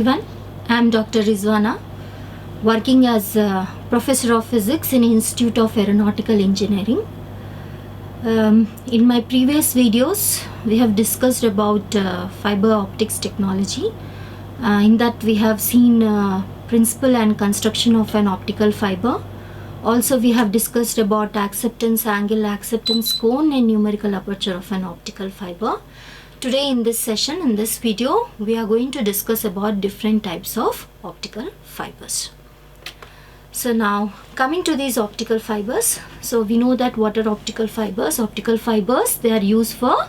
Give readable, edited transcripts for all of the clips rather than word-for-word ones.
everyone, I am Dr. Rizwana, working as a Professor of Physics in Institute of Aeronautical Engineering. In my previous videos, we have discussed about fiber optics technology. In that we have seen principle and construction of an optical fiber. Also we have discussed about acceptance angle, acceptance cone and numerical aperture of an optical fiber. Today in this session, in this video, we are going to discuss about different types of optical fibers. So now coming to these optical fibers, so we know that what are optical fibers? Optical fibers, they are used for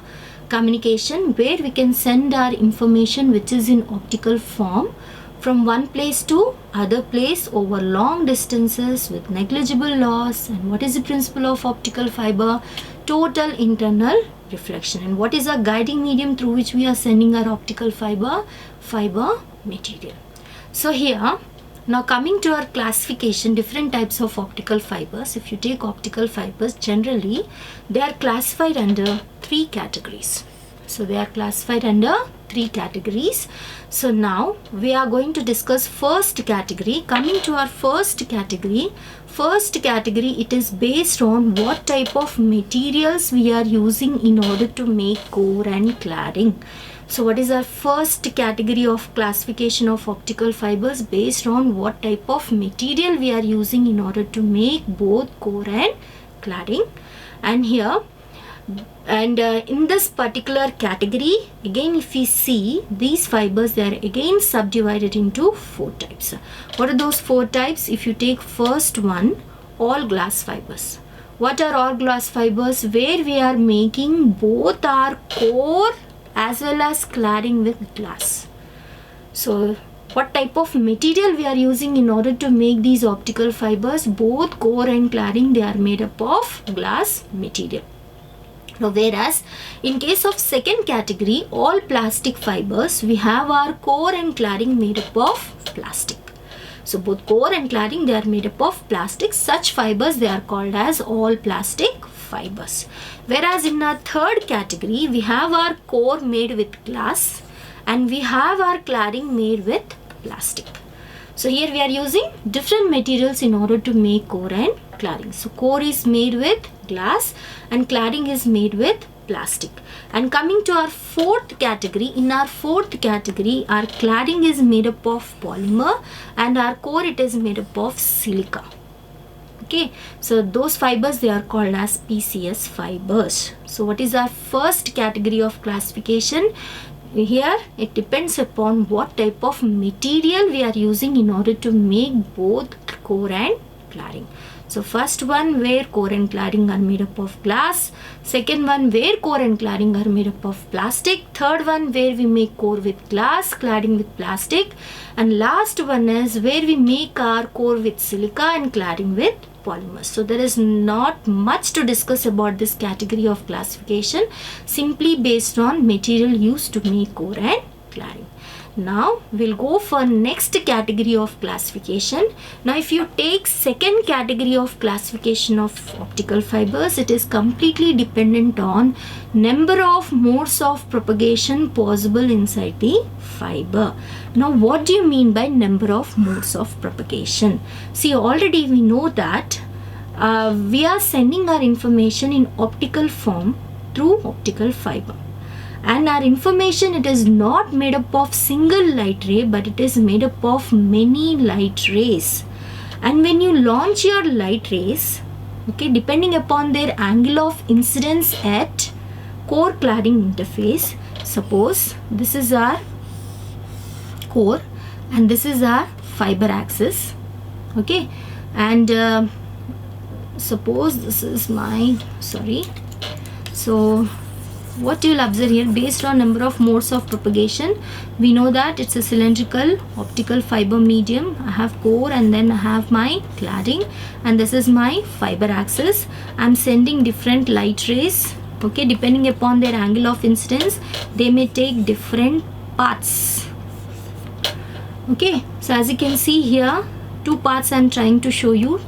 communication where we can send our information which is in optical form from one place to other place over long distances with negligible loss. And what is the principle of optical fiber? Total internal reflection. And what is our guiding medium through which we are sending our optical fiber? Fiber material. So here, now coming to our classification, different types of optical fibers. If you take optical fibers, generally they are classified under three categories. So they are classified under three categories. So now we are going to discuss first category. Coming to our first category, it is based on what type of materials we are using in order to make core and cladding. So what is our first category of classification of optical fibers? Based on what type of material we are using in order to make both core and cladding. And here, and in this particular category, again if we see these fibers, they are again subdivided into four types. What are those four types? If you take first one, all glass fibers. What are all glass fibers? Where we are making both our core as well as cladding with glass. So what type of material we are using in order to make these optical fibers? Both core and cladding, they are made up of glass material. Now, whereas in case of second category, all plastic fibers, we have our core and cladding made up of plastic. So both core and cladding, they are made up of plastic. Such fibers, they are called as all plastic fibers. Whereas in our third category, we have our core made with glass and we have our cladding made with plastic. So here we are using different materials in order to make core and cladding. So core is made with glass and cladding is made with plastic. And coming to our fourth category, in our fourth category, our cladding is made up of polymer and our core, it is made up of silica. Okay, so those fibers, they are called as PCS fibers. So what is our first category of classification? Here it depends upon what type of material we are using in order to make both core and cladding. So first one, where core and cladding are made up of glass. Second one, where core and cladding are made up of plastic. Third one, where we make core with glass, cladding with plastic. And last one is where we make our core with silica and cladding with polymers. So there is not much to discuss about this category of classification, simply based on material used to make core and cladding. Now we'll go for next category of classification. Now if you take second category of classification of optical fibers, it is completely dependent on number of modes of propagation possible inside the fiber. Now what do you mean by number of modes of propagation? See, already we know that we are sending our information in optical form through optical fiber. And our information, it is not made up of single light ray, but it is made up of many light rays. And when you launch your light rays, okay, depending upon their angle of incidence at core cladding interface, suppose this is our core and this is our fiber axis, okay, and suppose this is my, so what you will observe here, based on number of modes of propagation, we know that it's a cylindrical optical fiber medium. I have core and then I have my cladding and this is my fiber axis. I'm sending different light rays, okay, depending upon their angle of incidence, they may take different paths. Okay, so as you can see here, two paths I'm trying to show you.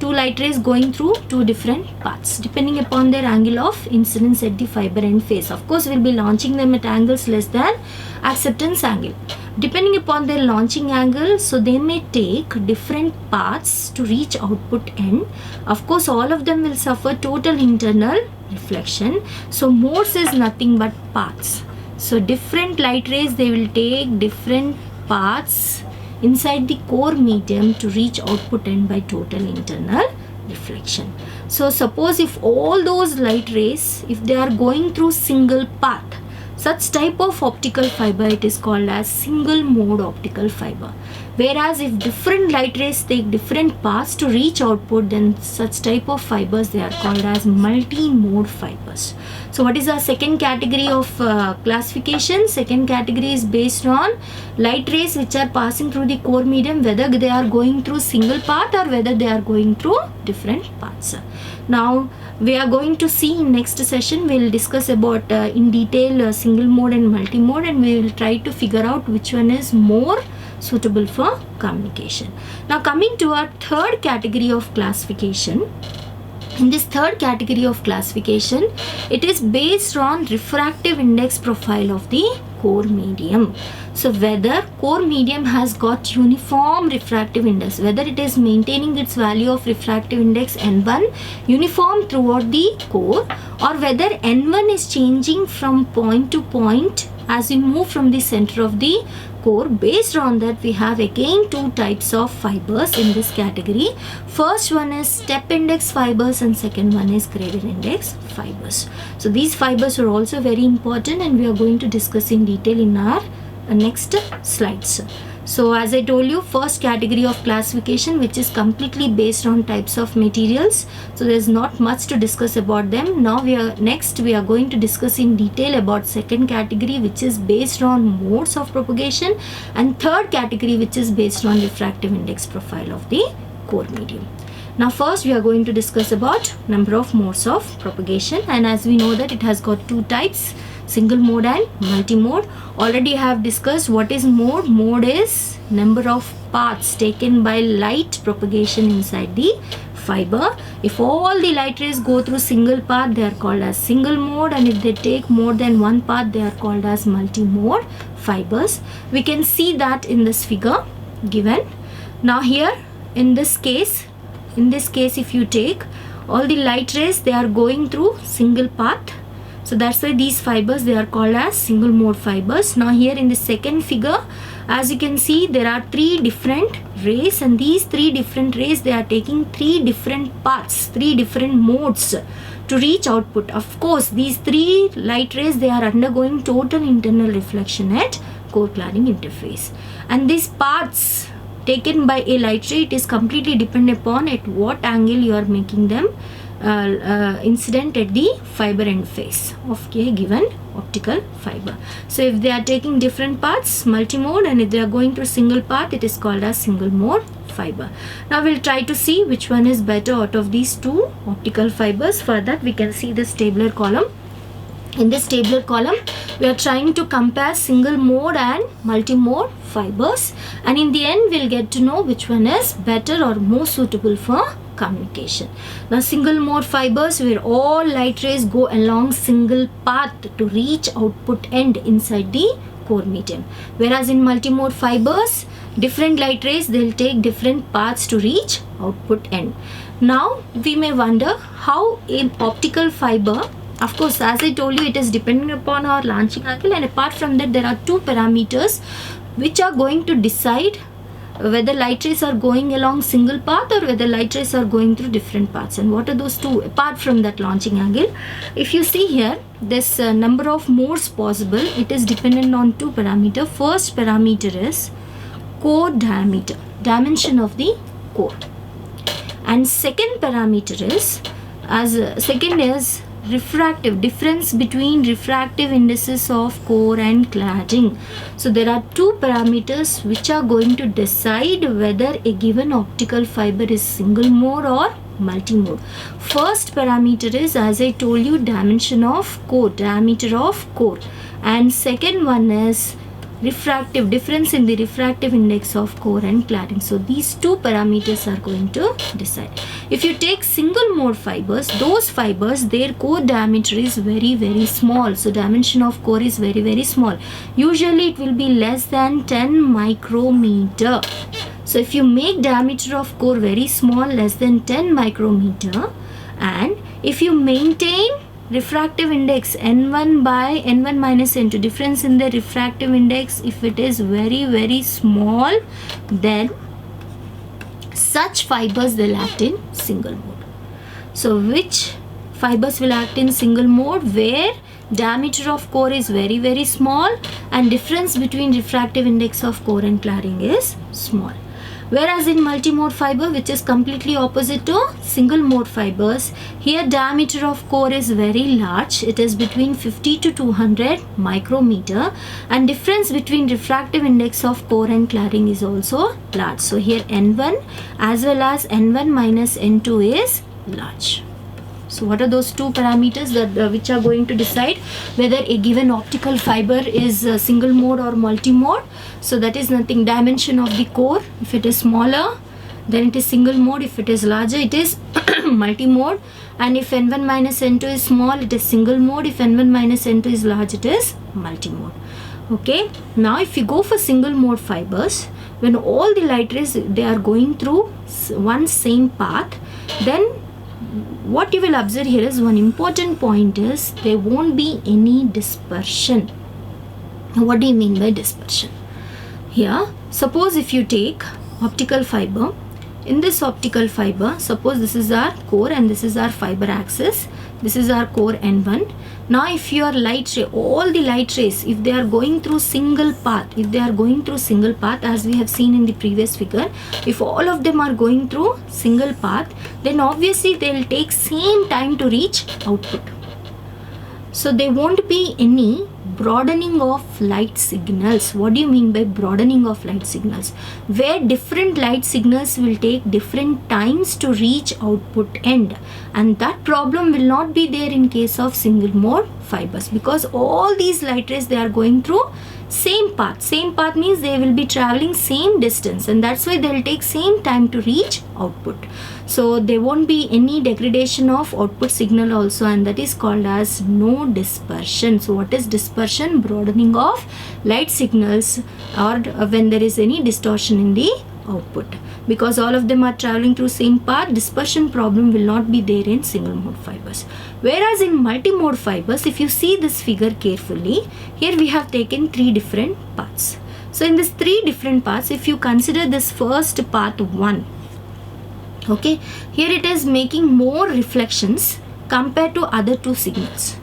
two light rays going through two different paths depending upon their angle of incidence at the fiber end face. Of course, we'll be launching them at angles less than acceptance angle. Depending upon their launching angle, so they may take different paths to reach output end. Of course, all of them will suffer total internal reflection. So modes is nothing but paths. So different light rays, they will take different paths inside the core medium to reach output end by total internal reflection. So suppose if all those light rays, if they are going through single path, such type of optical fiber, it is called as single mode optical fiber. Whereas if different light rays take different paths to reach output, then such type of fibers, they are called as multi-mode fibers. So what is our second category of classification? Second category is based on light rays which are passing through the core medium, whether they are going through single path or whether they are going through different paths. Now we are going to see in next session, we will discuss about in detail single mode and multi-mode, and we will try to figure out which one is more suitable for communication. Now coming to our third category of classification. In this third category of classification, it is based on refractive index profile of the core medium. So whether core medium has got uniform refractive index, whether it is maintaining its value of refractive index N1 uniform throughout the core, or whether N1 is changing from point to point as we move from the center of the core. Based on that, we have again two types of fibers in this category. First one is step index fibers and second one is gradient index fibers. So these fibers are also very important, and we are going to discuss in detail in our next slides. So as I told you, first category of classification, which is completely based on types of materials. So there is not much to discuss about them. Now we are going to discuss in detail about second category, which is based on modes of propagation, and third category, which is based on refractive index profile of the core medium. Now first we are going to discuss about number of modes of propagation, and as we know that it has got two types, single mode and multi-mode. Already I have discussed what is mode. Mode is number of paths taken by light propagation inside the fiber. If all the light rays go through single path, they are called as single mode, and if they take more than one path, they are called as multi-mode fibers. We can see that in this figure given. Now here in this case, if you take all the light rays, they are going through single path. So that's why these fibers, they are called as single mode fibers. Now here in the second figure, as you can see, there are three different rays, and these three different rays, they are taking three different paths, three different modes to reach output. Of course, these three light rays, they are undergoing total internal reflection at core cladding interface, and these paths taken by a light ray, it is completely dependent upon at what angle you are making them incident at the fiber end face of a given optical fiber. So if they are taking different paths, multi-mode, and if they are going through single path, it is called as single mode fiber. Now we'll try to see which one is better out of these two optical fibers. For that, we can see this tabular column. In this tabular column, we are trying to compare single mode and multi-mode fibers, and in the end we'll get to know which one is better or more suitable for communication. Now single mode fibers, where all light rays go along single path to reach output end inside the core medium, whereas in multi-mode fibers, different light rays, they'll take different paths to reach output end. Now we may wonder how an optical fiber, of course, as I told you, it is dependent upon our launching angle, and apart from that, there are two parameters which are going to decide whether light rays are going along single path or whether light rays are going through different paths. And what are those two apart from that launching angle? If you see here, this number of modes possible, it is dependent on two parameters. First parameter is core diameter, dimension of the core, and second parameter is second is refractive, difference between refractive indices of core and cladding. So there are two parameters which are going to decide whether a given optical fiber is single mode or multi-mode. First parameter is, as I told you, dimension of core, diameter of core, and second one is refractive difference in the refractive index of core and cladding. So these two parameters are going to decide. If you take single mode fibers, those fibers, their core diameter is very small. So dimension of core is very small. Usually it will be less than 10 micrometer. So if you make diameter of core very small, less than 10 micrometer, and if you maintain refractive index n1 by n1 minus n2, difference in the refractive index, if it is very small, then such fibers will act in single mode. So which fibers will act in single mode? Where diameter of core is very small and difference between refractive index of core and cladding is small. Whereas in multimode fiber, which is completely opposite to single mode fibers, here diameter of core is very large. It is between 50 to 200 micrometer, and difference between refractive index of core and cladding is also large. So here n1 as well as n1 minus n2 is large. So what are those two parameters that which are going to decide whether a given optical fiber is single mode or multi-mode? So that is nothing, dimension of the core. If it is smaller, then it is single mode. If it is larger, it is multi-mode. And if n1 minus n2 is small, it is single mode. If n1 minus n2 is large, it is multi-mode. Okay. Now if you go for single mode fibers, when all the light rays, they are going through one same path, then what you will observe here is one important point is there won't be any dispersion. What do you mean by dispersion? Here, suppose if you take optical fiber, in this optical fiber, suppose this is our core and this is our fiber axis, this is our core N1. Now if your light ray, all the light rays, if they are going through single path, as we have seen in the previous figure, if all of them are going through single path, then obviously they will take same time to reach output. So there won't be any broadening of light signals. What do you mean by broadening of light signals? Where different light signals will take different times to reach output end, and that problem will not be there in case of single mode fibers, because all these light rays, they are going through same path. Same path means they will be traveling same distance, and that's why they will take same time to reach output. So there won't be any degradation of output signal also, and that is called as no dispersion. So what is dispersion? Broadening of light signals, or when there is any distortion in the output. Because all of them are traveling through same path, dispersion problem will not be there in single mode fibers. Whereas in multi-mode fibers, if you see this figure carefully, here we have taken three different paths. So in these three different paths, if you consider this first path 1, okay, here it is making more reflections compared to other two signals.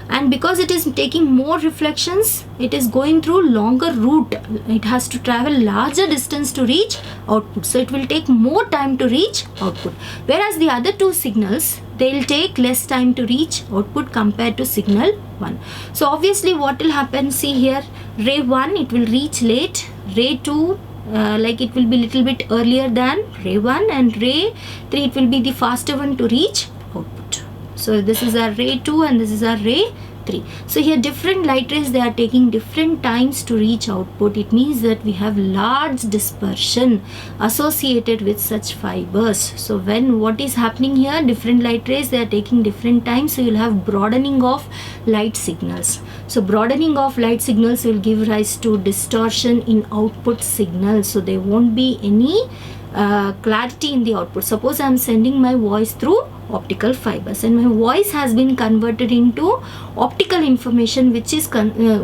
And because it is taking more reflections, it is going through longer route. It has to travel larger distance to reach output. So it will take more time to reach output. Whereas the other two signals, they will take less time to reach output compared to signal 1. So obviously what will happen, see here, ray 1, it will reach late. Ray 2, like it will be little bit earlier than ray 1, and ray 3, it will be the faster one to reach output. So this is our ray 2 and this is our ray 3. So here different light rays, they are taking different times to reach output. It means that we have large dispersion associated with such fibers. So when what is happening here, different light rays, they are taking different times, so you will have broadening of light signals. So broadening of light signals will give rise to distortion in output signals. So there won't be any clarity in the output. Suppose I am sending my voice through optical fibers, and my voice has been converted into optical information, which is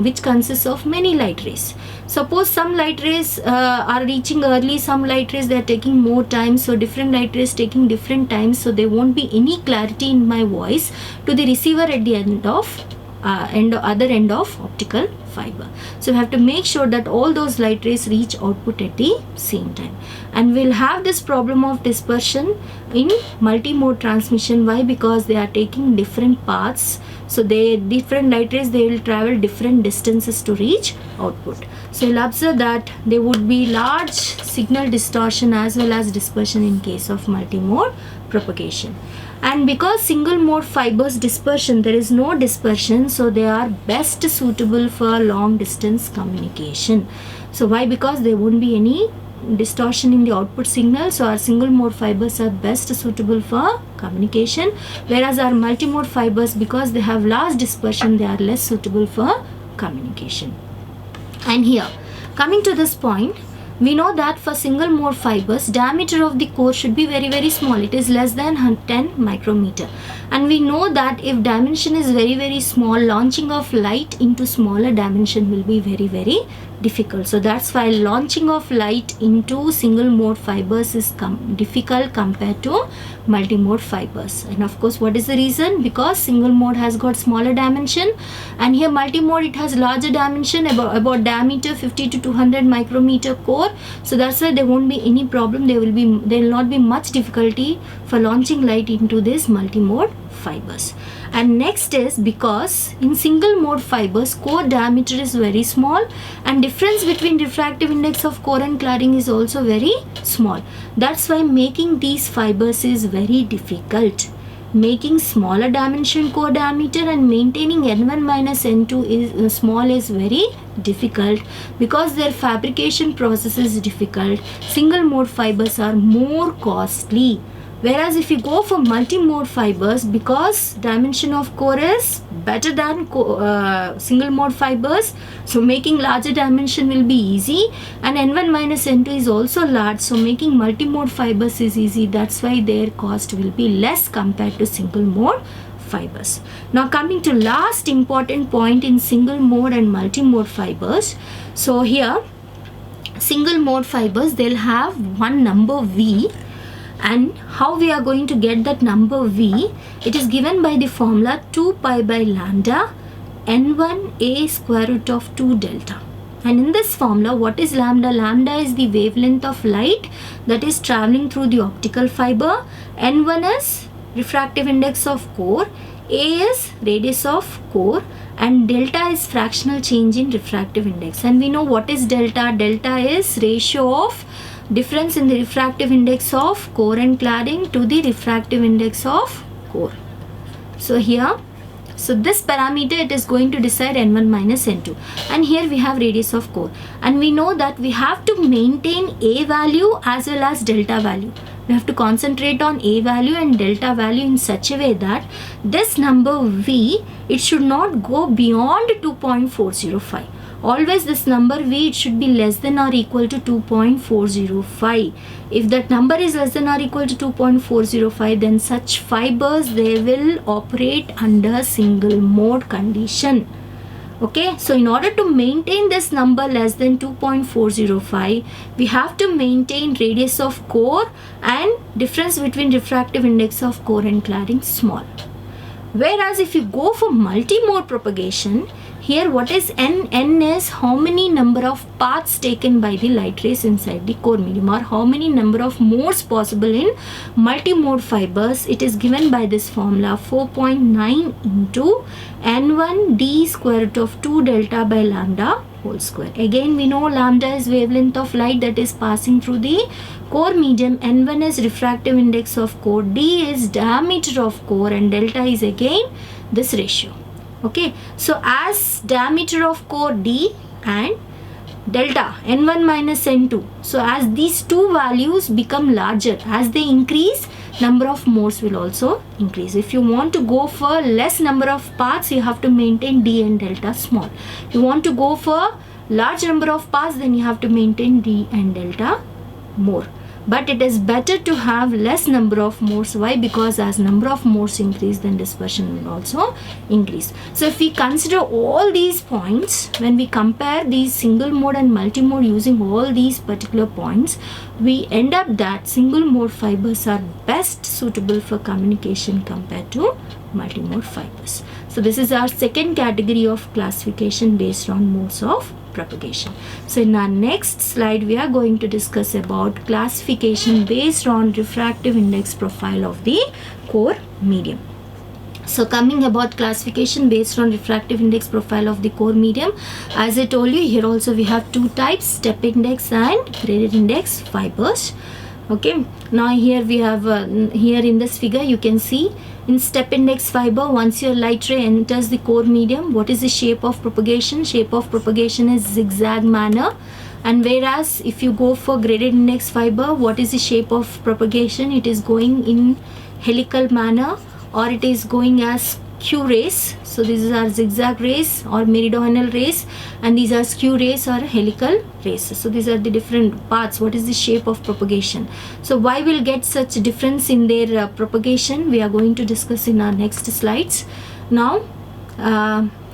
which consists of many light rays. Suppose some light rays are reaching early, some light rays, they are taking more time. So different light rays taking different times, so there won't be any clarity in my voice to the receiver at the end of other end of optical fiber. So we have to make sure that all those light rays reach output at the same time, and we'll have this problem of dispersion in multi-mode transmission. Why? Because they are taking different paths, so they different light rays, they will travel different distances to reach output. So you'll observe that there would be large signal distortion as well as dispersion in case of multi-mode propagation. And because single mode fibers dispersion, there is no dispersion, so they are best suitable for long distance communication. So why? Because there won't be any distortion in the output signal, so our single mode fibers are best suitable for communication, whereas our multimode fibers, because they have large dispersion, they are less suitable for communication. And here, coming to this point, we know that for single mode fibers, diameter of the core should be very, very small. It is less than 10 micrometer. And we know that if dimension is very, very small, launching of light into smaller dimension will be very, very difficult. So that's why launching of light into single mode fibers is difficult compared to multi-mode fibers. And of course, what is the reason? Because single mode has got smaller dimension, and here multi-mode, it has larger dimension, about diameter 50 to 200 micrometer core. So that's why there won't be any problem. There will not be much difficulty for launching light into this multi-mode fibers. And next is because in single mode fibers, core diameter is very small, and difference between refractive index of core and cladding is also very small. That's why making these fibers is very difficult. Making smaller dimension core diameter and maintaining N1 minus N2 is small is very difficult, because their fabrication process is difficult. Single mode fibers are more costly. Whereas if you go for multi-mode fibers, because dimension of core is better than single mode fibers, so making larger dimension will be easy, and N1 minus N2 is also large, so making multi-mode fibers is easy. That's why their cost will be less compared to single mode fibers. Now coming to last important point in single mode and multi-mode fibers. So here, single mode fibers, they'll have one number V. And how we are going to get that number V? It is given by the formula 2 pi by lambda N1 A square root of 2 delta. And in this formula, what is lambda? Lambda is the wavelength of light that is traveling through the optical fiber. N1 is refractive index of core. A is radius of core. And delta is fractional change in refractive index. And we know what is delta. Delta is ratio of difference in the refractive index of core and cladding to the refractive index of core. So here, so this parameter, it is going to decide N1 minus N2. And here we have radius of core. And we know that we have to maintain A value as well as delta value. We have to concentrate on A value and delta value in such a way that this number V, it should not go beyond 2.405. Always this number V, it should be less than or equal to 2.405. If that number is less than or equal to 2.405, then such fibers, they will operate under single mode condition. Okay, so in order to maintain this number less than 2.405, we have to maintain radius of core and difference between refractive index of core and cladding small. Whereas if you go for multi-mode propagation, here what is N? N is how many number of paths taken by the light rays inside the core medium, or how many number of modes possible in multi-mode fibers. It is given by this formula 4.9 into N1 D square root of 2 delta by lambda whole square. Again, we know lambda is wavelength of light that is passing through the core medium. N1 is refractive index of core. D is diameter of core, and delta is again this ratio. Okay, so as diameter of core D and delta N1 minus N2, so as these two values become larger, as they increase, number of modes will also increase. If you want to go for less number of paths, you have to maintain D and delta small. If you want to go for large number of paths, then you have to maintain D and delta more. But it is better to have less number of modes. Why? Because as number of modes increase, then dispersion will also increase. So if we consider all these points, when we compare these single mode and multi-mode using all these particular points, we end up that single mode fibers are best suitable for communication compared to multi-mode fibers. So this is our second category of classification based on modes of propagation. So in our next slide, we are going to discuss about classification based on refractive index profile of the core medium. So coming about classification based on refractive index profile of the core medium, as I told you, here also we have two types, step index and graded index fibers. Okay, now here we have here in this figure you can see in step index fiber, once your light ray enters the core medium, what is the shape of propagation? Shape of propagation is zigzag manner. And whereas if you go for graded index fiber, what is the shape of propagation? It is going in helical manner, or it is going as skew rays. So these are zigzag rays or meridional rays, and these are skew rays or helical rays. So these are the different parts. What is the shape of propagation? So why we'll get such difference in their propagation, we are going to discuss in our next slides. Now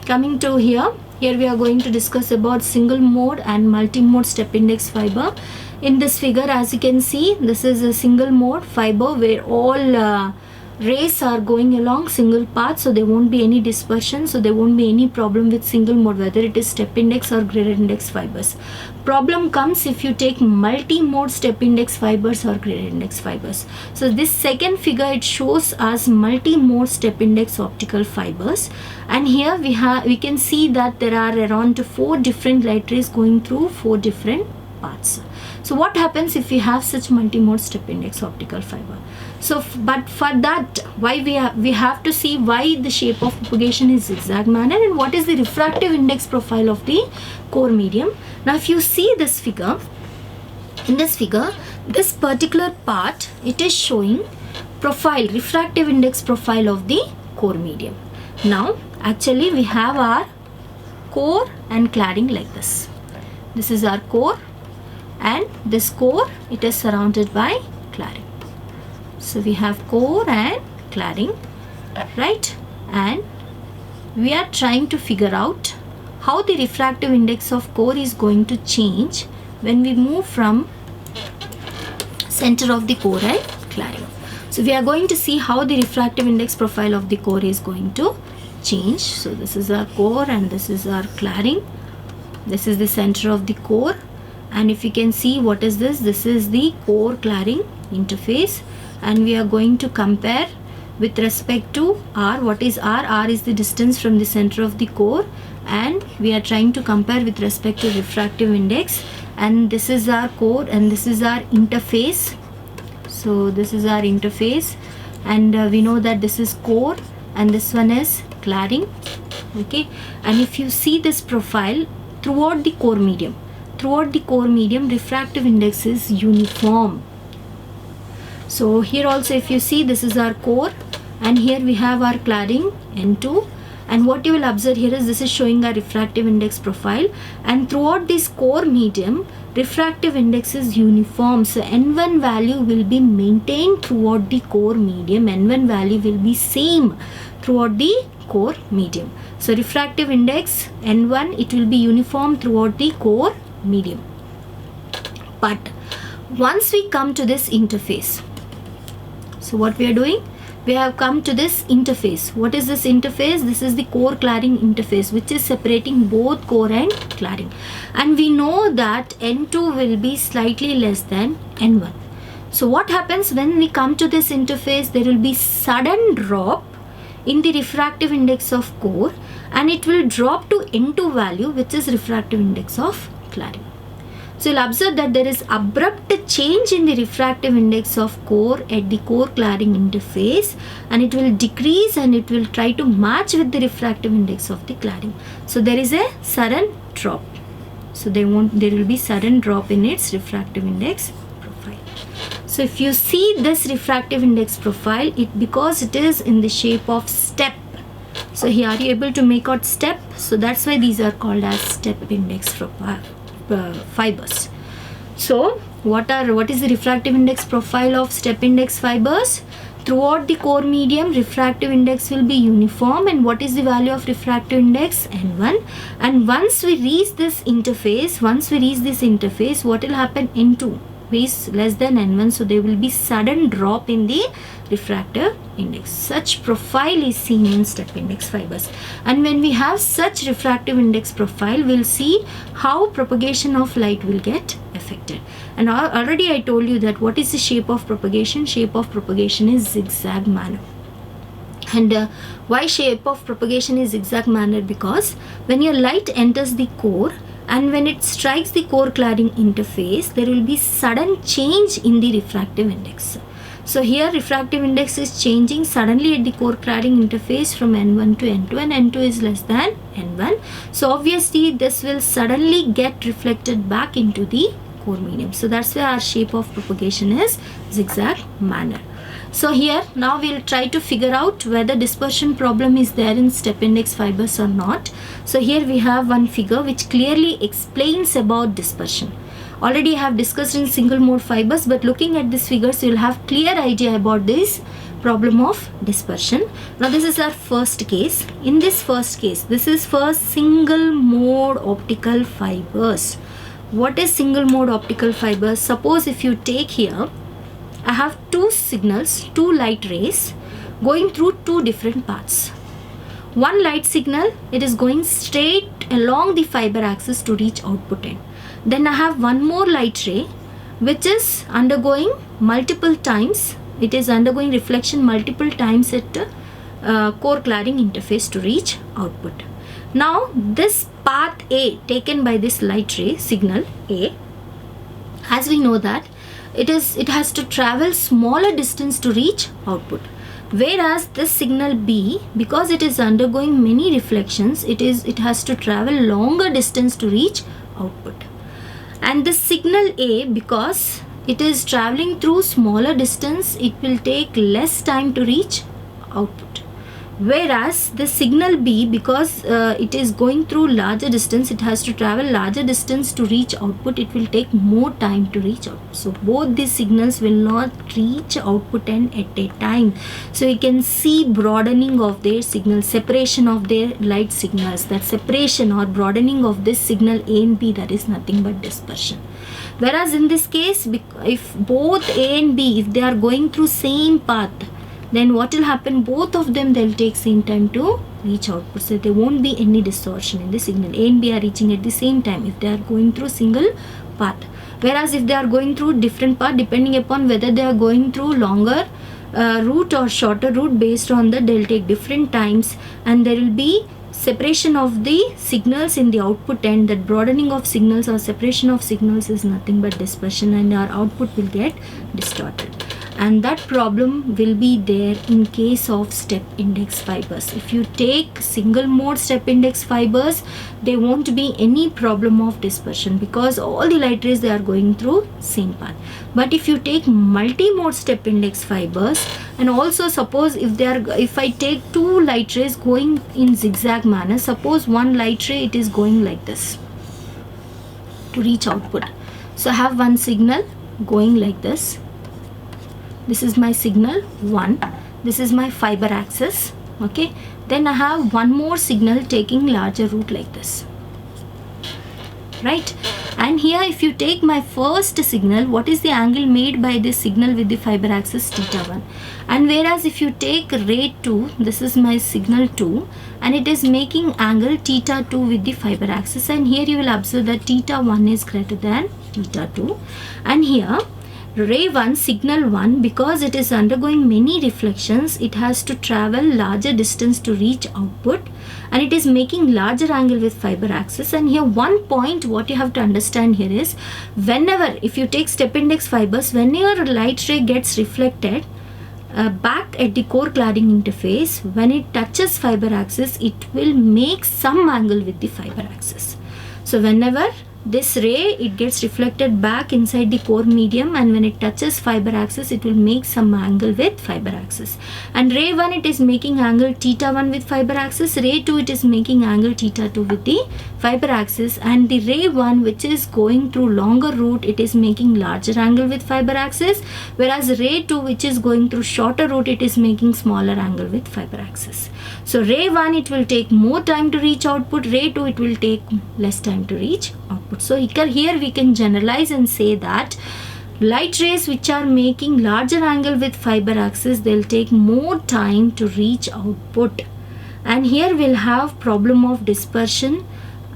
coming to here we are going to discuss about single mode and multi-mode step index fiber. In this figure, as you can see, this is a single mode fiber where all rays are going along single path, so there won't be any dispersion, so there won't be any problem with single mode, whether it is step index or graded index fibers. Problem comes if you take multi-mode step index fibers or graded index fibers. So this second figure, it shows us multi-mode step index optical fibers, and here we can see that there are around 4 different light rays going through 4 different paths. So what happens if we have such multi-mode step index optical fiber? So but for that, why we have to see why the shape of propagation is zigzag manner and what is the refractive index profile of the core medium. Now if you see this figure, in this figure, this particular part, it is showing profile, refractive index profile of the core medium. Now actually we have our core and cladding like this. This is our core, and this core, it is surrounded by cladding. So we have core and cladding, right? And we are trying to figure out how the refractive index of core is going to change when we move from center of the core and cladding. So we are going to see how the refractive index profile of the core is going to change. So this is our core and this is our cladding. This is the center of the core, and if you can see, what is this? This is the core cladding interface, and we are going to compare with respect to R. What is R? R is the distance from the center of the core, and we are trying to compare with respect to refractive index. And this is our core and this is our interface. So this is our interface, and we know that this is core and this one is cladding. Okay, and if you see this profile throughout the core medium, refractive index is uniform. So here also if you see, this is our core and here we have our cladding N2, and what you will observe here is this is showing our refractive index profile, and throughout this core medium refractive index is uniform. So N1 value will be maintained throughout the core medium, N1 value will be same throughout the core medium. So refractive index N1, it will be uniform throughout the core medium. But once we come to this interface, so what we are doing, we have come to this interface. What is this interface? This is the core cladding interface, which is separating both core and cladding, and we know that N2 will be slightly less than N1. So what happens when we come to this interface? There will be sudden drop in the refractive index of core, and it will drop to N2 value, which is refractive index of cladding. So you'll observe that there is abrupt change in the refractive index of core at the core cladding interface, and it will decrease and it will try to match with the refractive index of the cladding. So there is a sudden drop. So there will be sudden drop in its refractive index profile. So if you see this refractive index profile, because it is in the shape of step. So here are you able to make out step? So that's why these are called as step index fibers. So what is the refractive index profile of step index fibers? Throughout the core medium, refractive index will be uniform, and what is the value of refractive index? N1. And once we reach this interface, what will happen? N2 is less than N1, so there will be sudden drop in the refractive index. Such profile is seen in step index fibers, and when we have such refractive index profile, we'll see how propagation of light will get affected. And already I told you that what is the shape of propagation? Shape of propagation is zigzag manner. And why shape of propagation is zigzag manner? Because when your light enters the core and when it strikes the core cladding interface, there will be sudden change in the refractive index. So here refractive index is changing suddenly at the core cladding interface from N1 to N2, and N2 is less than N1. So obviously this will suddenly get reflected back into the core medium. So that's why our shape of propagation is zigzag manner. So here now we'll try to figure out whether dispersion problem is there in step index fibers or not. So here we have one figure which clearly explains about dispersion. Already I have discussed in single mode fibers, but looking at these figures you will have clear idea about this problem of dispersion. Now this is our first case. In this first case, this is for single mode optical fibers. What is single mode optical fibers? Suppose if you take here, I have two signals, two light rays going through two different paths. One light signal, it is going straight along the fiber axis to reach output end. Then I have one more light ray which is undergoing multiple times, it is undergoing reflection multiple times at core cladding interface to reach output. Now this path A taken by this light ray signal A, as we know that it has to travel smaller distance to reach output, whereas this signal B, because it is undergoing many reflections, it has to travel longer distance to reach output. And this signal A, because it is traveling through smaller distance, it will take less time to reach output. Whereas the signal B, because it is going through larger distance, it has to travel larger distance to reach output, it will take more time to reach output. So both these signals will not reach output end at a time. So you can see broadening of their signal, separation of their light signals. That separation or broadening of this signal A and B, that is nothing but dispersion. Whereas in this case, if both A and B, if they are going through same path, then what will happen? Both of them, they'll take same time to reach output. So there won't be any distortion in the signal. A and B are reaching at the same time if they are going through single path. Whereas if they are going through different path, depending upon whether they are going through longer route or shorter route, based on that they'll take different times, and there will be separation of the signals in the output end. That broadening of signals or separation of signals is nothing but dispersion, and our output will get distorted. And that problem will be there in case of step index fibers. If you take single mode step index fibers, there won't be any problem of dispersion because all the light rays, they are going through same path. But if you take multi-mode step index fibers, and also suppose if I take two light rays going in zigzag manner, suppose one light ray, it is going like this to reach output. So I have one signal going like this. This is my signal 1. This is my fiber axis. Okay. Then I have one more signal taking larger route like this. Right. And here if you take my first signal, what is the angle made by this signal with the fiber axis? θ1. And whereas if you take ray 2, this is my signal 2, and it is making angle θ2 with the fiber axis. And here you will observe that θ1 is greater than θ2. And here ray 1, signal 1, because it is undergoing many reflections, it has to travel larger distance to reach output, and it is making larger angle with fiber axis. And here one point what you have to understand here is, whenever, if you take step index fibers, whenever a light ray gets reflected back at the core cladding interface, when it touches fiber axis, it will make some angle with the fiber axis. So whenever this ray, it gets reflected back inside the core medium, and when it touches fiber axis, it will make some angle with fiber axis. And ray 1, it is making angle θ1 with fiber axis. Ray 2, it is making angle θ2 with the fiber axis. And the ray 1, which is going through longer route, it is making larger angle with fiber axis. Whereas ray 2, which is going through shorter route, it is making smaller angle with fiber axis. So ray 1, it will take more time to reach output. Ray 2, it will take less time to reach output. So here we can generalize and say that light rays which are making larger angle with fiber axis, they'll take more time to reach output. And here we'll have problem of dispersion,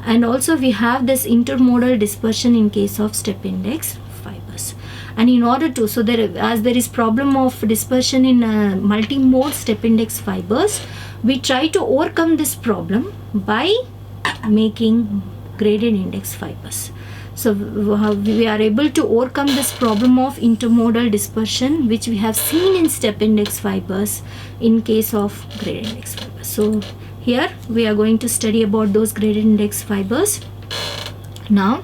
and also we have this intermodal dispersion in case of step index fibers. And in order to, so as there is problem of dispersion in multi-mode step index fibers, we try to overcome this problem by making gradient index fibers. So we are able to overcome this problem of intermodal dispersion, which we have seen in step index fibers in case of gradient index fibers. So here we are going to study about those gradient index fibers. Now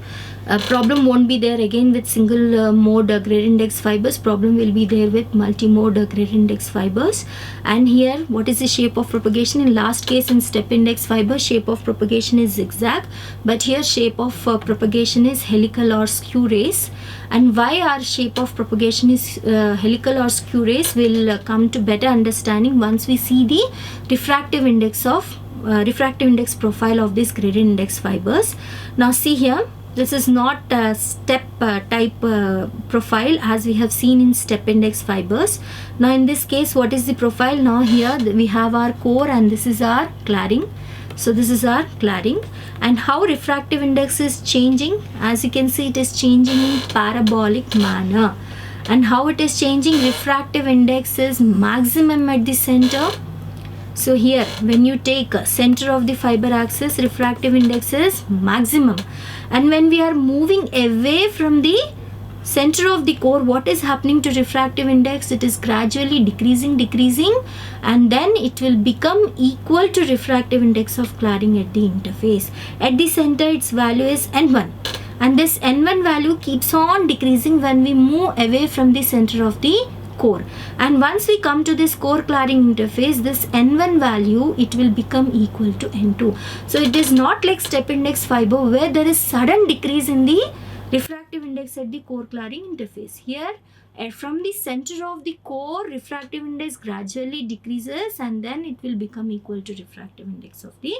a problem won't be there again with single mode gradient index fibers. Problem will be there with multi-mode gradient index fibers. And here, what is the shape of propagation? In last case, in step index fiber, shape of propagation is zigzag, but here shape of propagation is helical or skew race. And why our shape of propagation is helical or skew race will come to better understanding once we see the refractive index profile of these gradient index fibers. Now see here, this is not a step type profile as we have seen in step index fibers. Now in this case, what is the profile? Now here we have our core and this is our cladding. So this is our cladding. And how refractive index is changing? As you can see, it is changing in parabolic manner. And how it is changing? Refractive index is maximum at the center. So here, when you take center of the fiber axis, refractive index is maximum. And when we are moving away from the center of the core, what is happening to refractive index? It is gradually decreasing, and then it will become equal to refractive index of cladding at the interface. At the center, its value is N1. And this N1 value keeps on decreasing when we move away from the center of the core. And once we come to this core cladding interface, this N1 value, it will become equal to N2. So it is not like step index fiber where there is sudden decrease in the refractive index at the core cladding interface. Here, from the center of the core, refractive index gradually decreases and then it will become equal to refractive index of the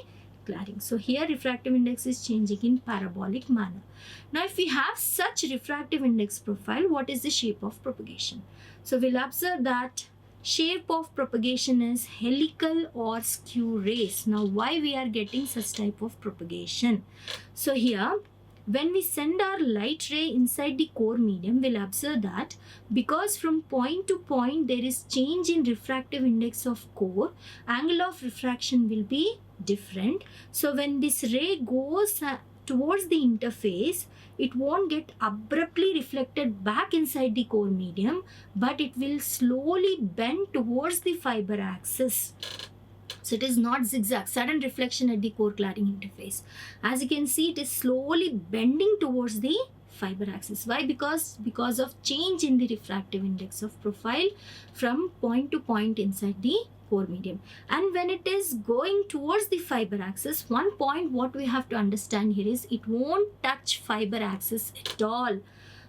cladding. So here refractive index is changing in parabolic manner. Now if we have such refractive index profile, what is the shape of propagation? So we'll observe that shape of propagation is helical or skew race. Now why we are getting such type of propagation? So here, when we send our light ray inside the core medium, we'll observe that because from point to point there is change in refractive index of core, angle of refraction will be different. So when this ray goes towards the interface, it won't get abruptly reflected back inside the core medium, but it will slowly bend towards the fiber axis. So it is not zigzag, sudden reflection at the core cladding interface. As you can see, it is slowly bending towards the fiber axis. Why? Because of change in the refractive index of profile from point to point inside the core medium. And when it is going towards the fiber axis, one point what we have to understand here is it won't touch fiber axis at all.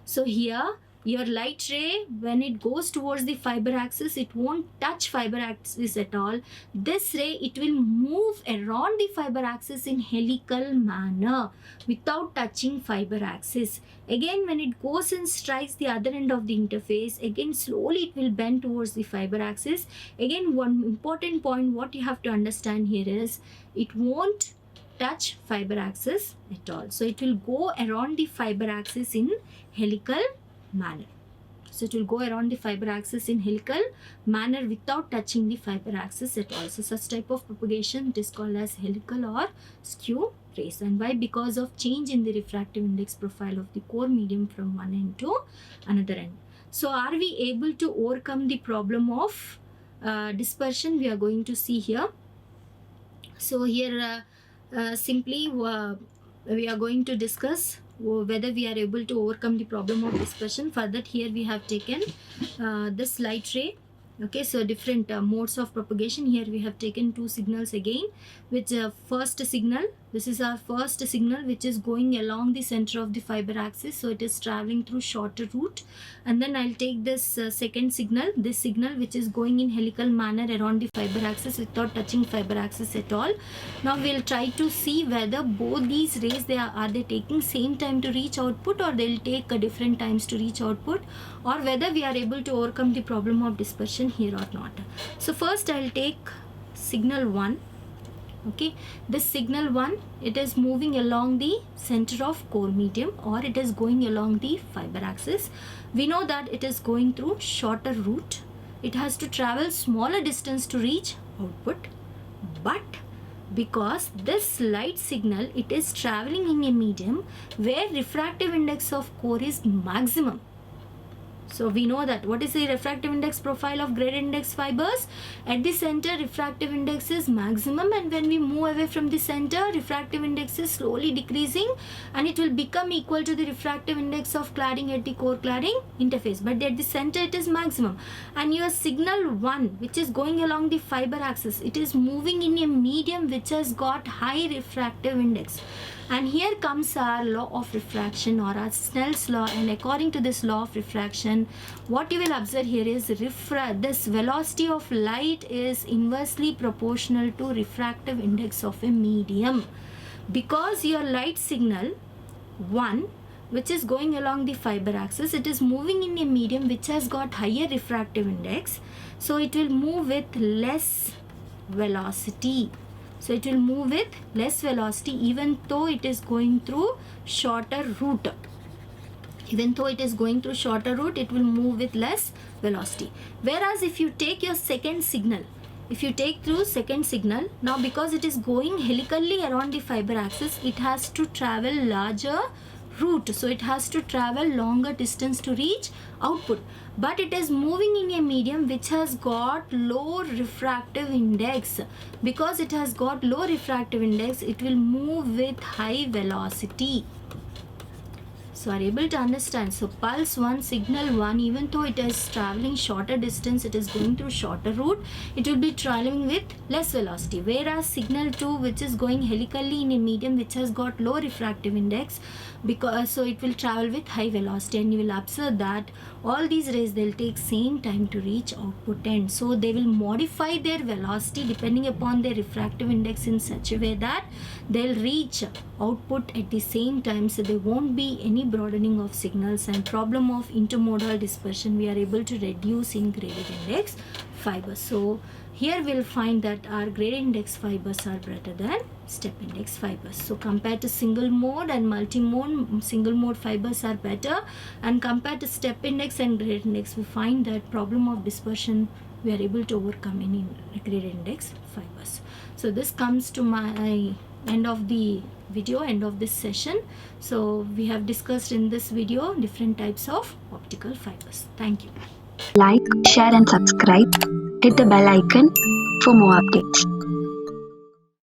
So here your light ray, when it goes towards the fiber axis, it won't touch fiber axis at all. This ray, it will move around the fiber axis in helical manner without touching fiber axis. Again, when it goes and strikes the other end of the interface, again slowly it will bend towards the fiber axis. Again, one important point what you have to understand here is it won't touch fiber axis at all. So it will go around the fiber axis in helical manner. So it will go around the fiber axis in helical manner without touching the fiber axis at all. So such type of propagation, it is called as helical or skew race. And why? Because of change in the refractive index profile of the core medium from one end to another end. So are we able to overcome the problem of dispersion? We are going to see here. So here simply we are going to discuss whether we are able to overcome the problem of dispersion. For that, here we have taken this light ray. Okay, so different modes of propagation. Here we have taken two signals again, which first signal, this is our first signal which is going along the center of the fiber axis, so it is traveling through shorter route. And then I'll take this second signal, this signal which is going in helical manner around the fiber axis without touching fiber axis at all. Now we'll try to see whether both these rays, are they taking same time to reach output, or they'll take different times to reach output, or whether we are able to overcome the problem of dispersion here or not. So first I'll take signal 1. Okay, this signal 1, it is moving along the center of core medium, or it is going along the fiber axis. We know that it is going through shorter route. It has to travel smaller distance to reach output, but because this light signal, it is traveling in a medium where refractive index of core is maximum. So we know that. What is the refractive index profile of gradient index fibers? At the center, refractive index is maximum, and when we move away from the center, refractive index is slowly decreasing, and it will become equal to the refractive index of cladding at the core cladding interface. But at the center, it is maximum. And your signal 1, which is going along the fiber axis, it is moving in a medium which has got high refractive index. And here comes our law of refraction, or our Snell's law, and according to this law of refraction, what you will observe here is this velocity of light is inversely proportional to refractive index of a medium. Because your light signal 1, which is going along the fiber axis, it is moving in a medium which has got higher refractive index, so it will move with less velocity. So it will move with less velocity even though it is going through shorter route. Even though it is going through shorter route, it will move with less velocity. Whereas if you take your second signal, if you take through second signal, now because it is going helically around the fiber axis, it has to travel larger route, so it has to travel longer distance to reach output, but it is moving in a medium which has got low refractive index. Because it has got low refractive index, it will move with high velocity. So are able to understand? So pulse 1, signal 1, even though it is traveling shorter distance, it is going through shorter route, it will be traveling with less velocity. Whereas signal 2, which is going helically in a medium which has got low refractive index, so it will travel with high velocity, and you will observe that all these rays, they'll take same time to reach output end. So they will modify their velocity depending upon their refractive index in such a way that they'll reach output at the same time, so there won't be any broadening of signals, and problem of intermodal dispersion we are able to reduce in gradient index fibers. So here we'll find that our gradient index fibers are better than step index fibers. So compared to single mode and multi-mode, single mode fibers are better, and compared to step index and gradient index, we find that problem of dispersion we are able to overcome in gradient index fibers. So this comes to my end of the video, end of this session. So we have discussed in this video different types of optical fibers. Thank you. Like, share and subscribe. Hit the bell icon for more updates.